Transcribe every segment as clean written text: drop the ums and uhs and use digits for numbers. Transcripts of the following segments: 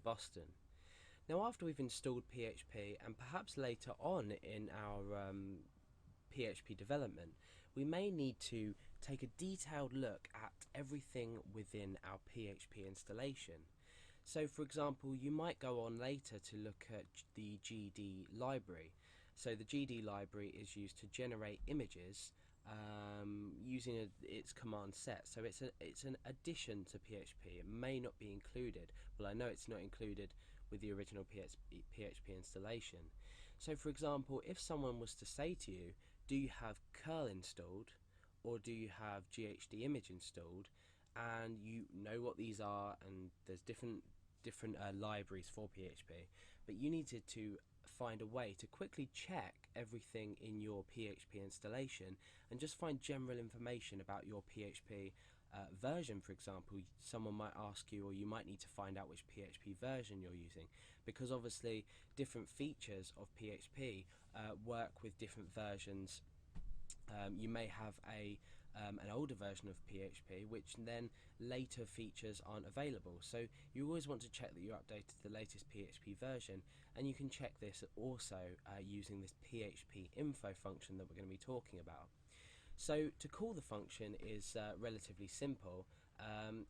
Boston. Now, after we've installed PHP and perhaps later on in our PHP development, we may need to take a detailed look at everything within our PHP installation. So for example, you might go on later to look at the GD library. So the GD library is used to generate images using its command set. So it's an addition to PHP. It may not be included. Well, I know it's not included with the original PHP installation. So for example, if someone was to say to you, do you have curl installed or do you have GHD image installed, and you know what these are, and there's different libraries for PHP, but you needed to find a way to quickly check everything in your PHP installation and just find general information about your PHP version. For example, someone might ask you, or you might need to find out which PHP version you're using, because obviously different features of PHP work with different versions. You may have an older version of PHP which then later features aren't available, so you always want to check that you updated the latest PHP version, and you can check this also using this phpinfo function that we're going to be talking about. So to call the function is relatively simple.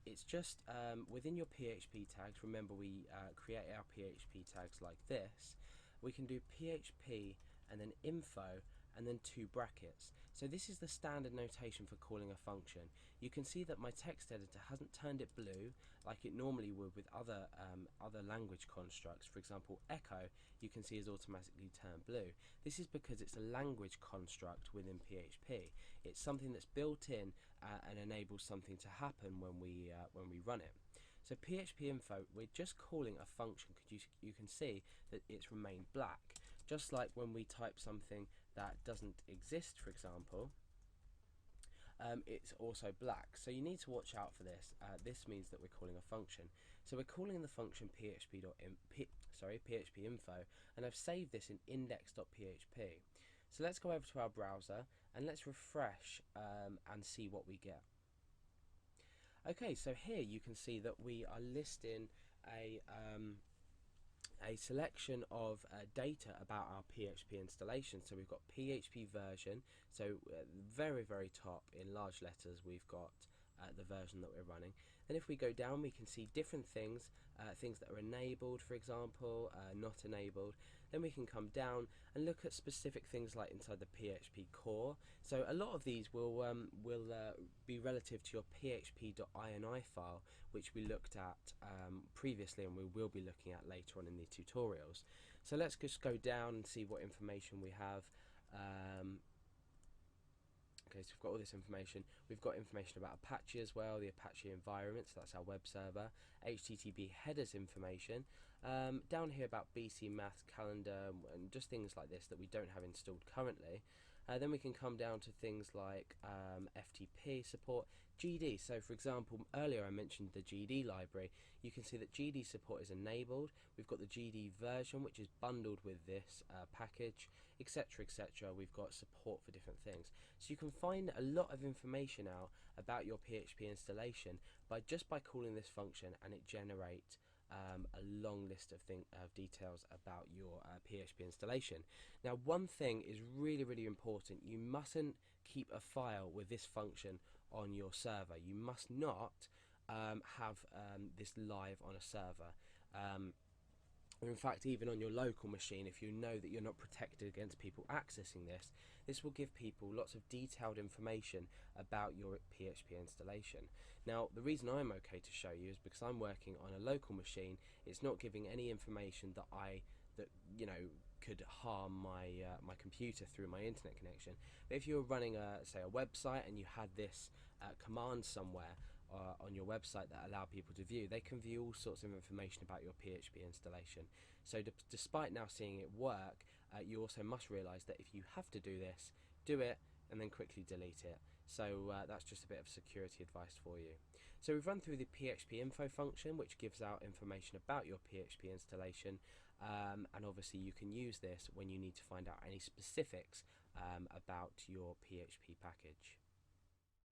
It's just within your PHP tags. Remember, we create our PHP tags like this. We can do PHP and then info and then 2 brackets. So this is the standard notation for calling a function. You can see that my text editor hasn't turned it blue like it normally would with other language constructs. For example, echo, you can see is automatically turned blue. This is because it's a language construct within PHP. It's something that's built in and enables something to happen when we run it. So phpinfo, we're just calling a function because you can see that it's remained black. Just like when we type something that doesn't exist, for example, it's also black. So you need to watch out for this. This means that we're calling a function. So we're calling the function phpinfo, and I've saved this in index.php. So let's go over to our browser and let's refresh and see what we get. Okay, so here you can see that we are listing a selection of data about our PHP installation. So we've got PHP version, so very top in large letters we've got the version that we're running. Then if we go down, we can see different things, things that are enabled, for example, not enabled. Then we can come down and look at specific things like inside the PHP core. So a lot of these will be relative to your php.ini file, which we looked at previously and we will be looking at later on in the tutorials. So let's just go down and see what information we have. Okay, so we've got all this information. We've got information about Apache as well, the Apache environment, so that's our web server, HTTP headers information, down here about BC Maths, calendar, and just things like this that we don't have installed currently. Then we can come down to things like FTP support, GD. So for example, earlier I mentioned the GD library. You can see that GD support is enabled. We've got the GD version, which is bundled with this package, etc, etc. We've got support for different things. So you can find a lot of information out about your PHP installation just by calling this function, and it generates a long list of details about your PHP installation. Now, one thing is really important. You mustn't keep a file with this function on your server. You must not have this live on a server. Or in fact, even on your local machine, if you know that you're not protected against people accessing this, this will give people lots of detailed information about your PHP installation. Now, the reason I'm okay to show you is because I'm working on a local machine. It's not giving any information that could harm my my computer through my internet connection. But if you're running say a website and you had this command somewhere on your website that allow people to view, they can view all sorts of information about your PHP installation. So despite now seeing it work, you also must realize that if you have to do this, do it and then quickly delete it. So that's just a bit of security advice for you. So we've run through the phpinfo function, which gives out information about your PHP installation, and obviously you can use this when you need to find out any specifics about your PHP package.